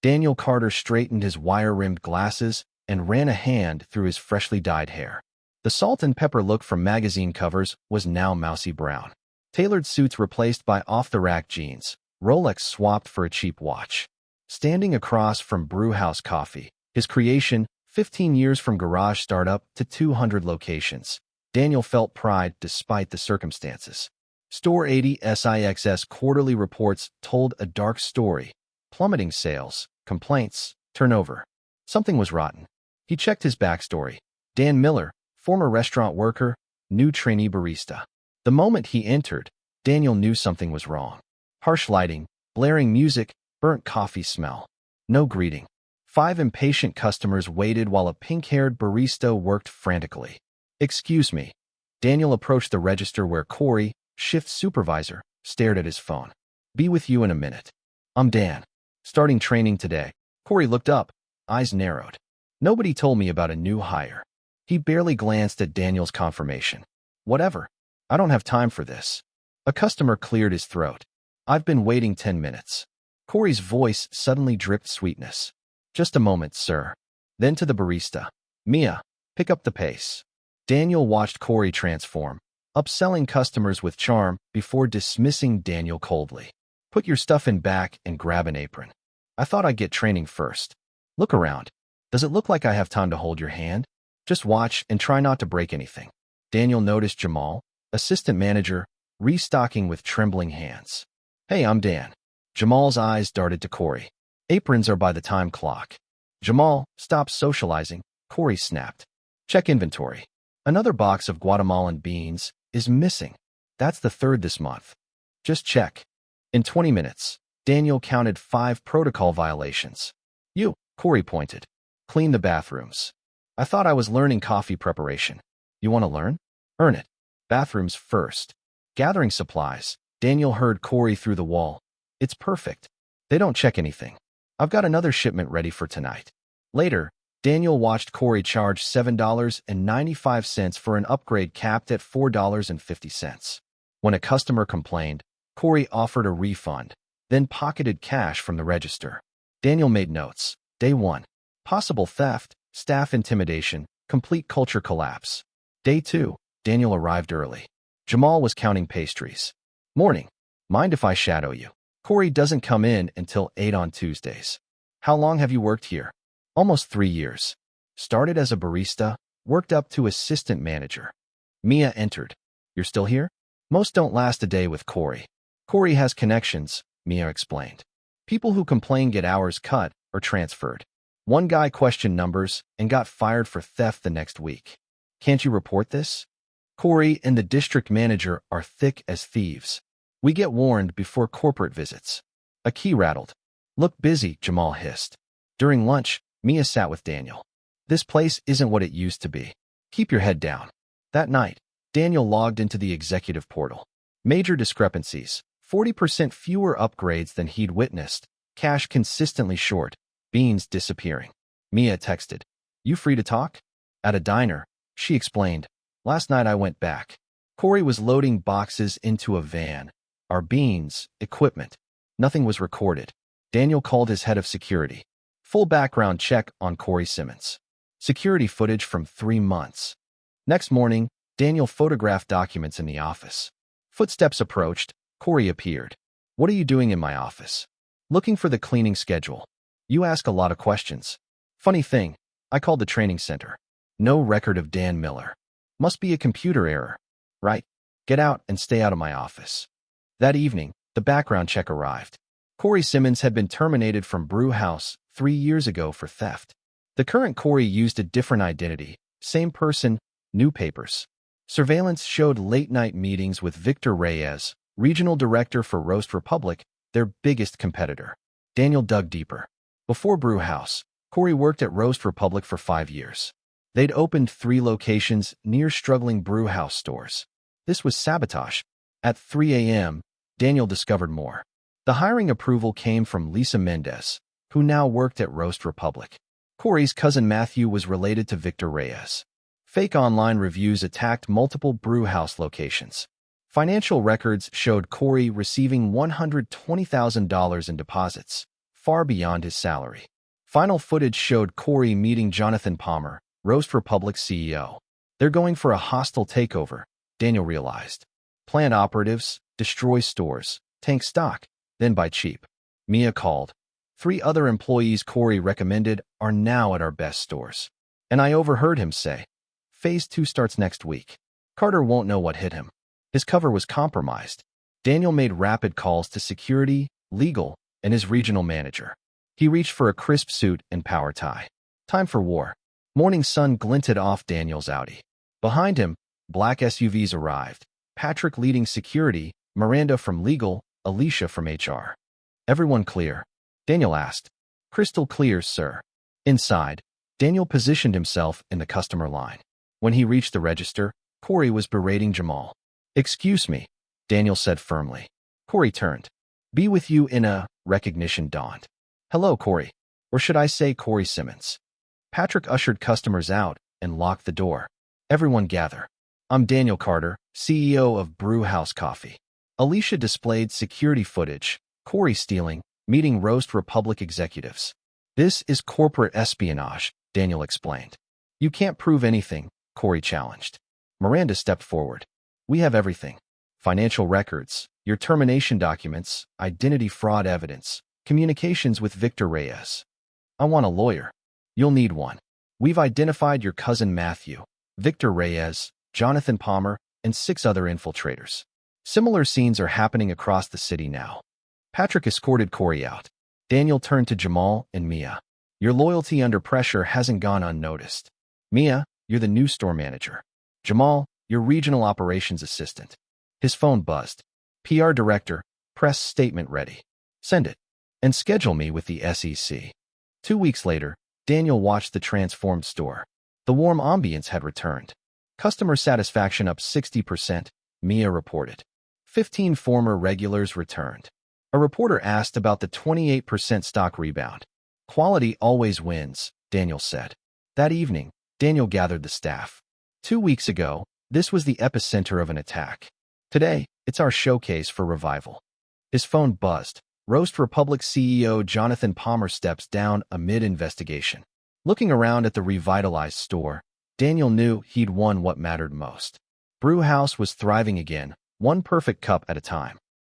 Daniel Carter straightened his wire-rimmed glasses and ran a hand through his freshly dyed hair. The salt and pepper look from magazine covers was now mousy brown. Tailored suits replaced by off-the-rack jeans. Rolex swapped for a cheap watch. Standing across from Brewhouse Coffee, his creation, 15 years from garage startup to 200 locations, Daniel felt pride despite the circumstances. Store 80 SIX's quarterly reports told a dark story. Plummeting sales, complaints, turnover. Something was rotten. He checked his backstory. Dan Miller, former restaurant worker, new trainee barista. The moment he entered, Daniel knew something was wrong. Harsh lighting, blaring music, burnt coffee smell. No greeting. 5 impatient customers waited while a pink-haired barista worked frantically. "Excuse me." Daniel approached the register where Corey, shift supervisor, stared at his phone. "Be with you in a minute." "I'm Dan. Starting training today." Corey looked up, eyes narrowed. "Nobody told me about a new hire." He barely glanced at Daniel's confirmation. "Whatever. I don't have time for this." A customer cleared his throat. "I've been waiting 10 minutes." Corey's voice suddenly dripped sweetness. "Just a moment, sir." Then to the barista. "Mia, pick up the pace." Daniel watched Corey transform, upselling customers with charm before dismissing Daniel coldly. "Put your stuff in back and grab an apron." "I thought I'd get training first." "Look around. Does it look like I have time to hold your hand?" "Just watch and try not to break anything." Daniel noticed Jamal, assistant manager, restocking with trembling hands. "Hey, I'm Dan." Jamal's eyes darted to Corey. "Aprons are by the time clock." "Jamal, stop socializing," Corey snapped. "Check inventory. Another box of Guatemalan beans is missing. That's the 3rd this month." "Just check." In 20 minutes, Daniel counted 5 protocol violations. "You," Corey pointed. "Clean the bathrooms." "I thought I was learning coffee preparation." "You want to learn? Earn it." "Bathrooms first." Gathering supplies, Daniel heard Corey through the wall. "It's perfect. They don't check anything. I've got another shipment ready for tonight." Later, Daniel watched Corey charge $7.95 for an upgrade capped at $4.50. When a customer complained, Corey offered a refund, then pocketed cash from the register. Daniel made notes. Day 1. Possible theft, staff intimidation, complete culture collapse. Day 2. Daniel arrived early. Jamal was counting pastries. "Morning. Mind if I shadow you?" "Corey doesn't come in until 8 on Tuesdays." "How long have you worked here?" "Almost 3 years. Started as a barista, worked up to assistant manager." Mia entered. "You're still here?" "Most don't last a day with Corey." "Corey has connections," Mia explained. "People who complain get hours cut or transferred." One guy questioned numbers and got fired for theft the next week. "Can't you report this?" "Corey and the district manager are thick as thieves. We get warned before corporate visits." A key rattled. "Look busy," Jamal hissed. During lunch, Mia sat with Daniel. "This place isn't what it used to be. Keep your head down." That night, Daniel logged into the executive portal. Major discrepancies, 40% fewer upgrades than he'd witnessed, cash consistently short, beans disappearing. Mia texted, "You free to talk?" At a diner, she explained, "Last night I went back. Corey was loading boxes into a van. Our beans, equipment. Nothing was recorded." Daniel called his head of security. Full background check on Corey Simmons. Security footage from 3 months. Next morning, Daniel photographed documents in the office. Footsteps approached. Corey appeared. "What are you doing in my office?" "Looking for the cleaning schedule." "You ask a lot of questions." "Funny thing, I called the training center. No record of Dan Miller. Must be a computer error." "Right. Get out and stay out of my office." That evening, the background check arrived. Corey Simmons had been terminated from Brewhouse 3 years ago for theft. The current Corey used a different identity. Same person, new papers. Surveillance showed late-night meetings with Victor Reyes, regional director for Roast Republic, their biggest competitor. Daniel dug deeper. Before Brewhouse, Corey worked at Roast Republic for 5 years. They'd opened 3 locations near struggling Brewhouse stores. This was sabotage. At 3 a.m., Daniel discovered more. The hiring approval came from Lisa Mendez, who now worked at Roast Republic. Corey's cousin Matthew was related to Victor Reyes. Fake online reviews attacked multiple Brewhouse locations. Financial records showed Corey receiving $120,000 in deposits, far beyond his salary. Final footage showed Corey meeting Jonathan Palmer, Roast Republic's CEO. They're going for a hostile takeover, Daniel realized. Plant operatives, destroy stores, tank stock, then buy cheap. Mia called. 3 other employees Corey recommended are now at our best stores. And I overheard him say, Phase 2 starts next week. Carter won't know what hit him. His cover was compromised. Daniel made rapid calls to security, legal, and his regional manager. He reached for a crisp suit and power tie. Time for war. Morning sun glinted off Daniel's Audi. Behind him, black SUVs arrived. Patrick leading security, Miranda from legal, Alicia from HR. Everyone clear? Daniel asked. Crystal clear, sir. Inside, Daniel positioned himself in the customer line. When he reached the register, Corey was berating Jamal. Excuse me, Daniel said firmly. Corey turned. Be with you in a, recognition dawned. Hello, Corey. Or should I say Corey Simmons? Patrick ushered customers out and locked the door. Everyone gather. I'm Daniel Carter, CEO of Brew House Coffee. Alicia displayed security footage, Corey stealing, meeting Roast Republic executives. This is corporate espionage, Daniel explained. You can't prove anything, Corey challenged. Miranda stepped forward. We have everything. Financial records, your termination documents, identity fraud evidence, communications with Victor Reyes. I want a lawyer. You'll need one. We've identified your cousin Matthew, Victor Reyes, Jonathan Palmer, and 6 other infiltrators. Similar scenes are happening across the city now. Patrick escorted Corey out. Daniel turned to Jamal and Mia. Your loyalty under pressure hasn't gone unnoticed. Mia, you're the new store manager. Jamal, your regional operations assistant. His phone buzzed. PR director, press statement ready. Send it. And schedule me with the SEC. 2 weeks later, Daniel watched the transformed store. The warm ambience had returned. Customer satisfaction up 60%, Mia reported. 15 former regulars returned. A reporter asked about the 28% stock rebound. Quality always wins, Daniel said. That evening, Daniel gathered the staff. 2 weeks ago, this was the epicenter of an attack. Today, it's our showcase for revival. His phone buzzed. Roast Republic CEO Jonathan Palmer steps down amid investigation. Looking around at the revitalized store, Daniel knew he'd won what mattered most. Brew House was thriving again, one perfect cup at a time.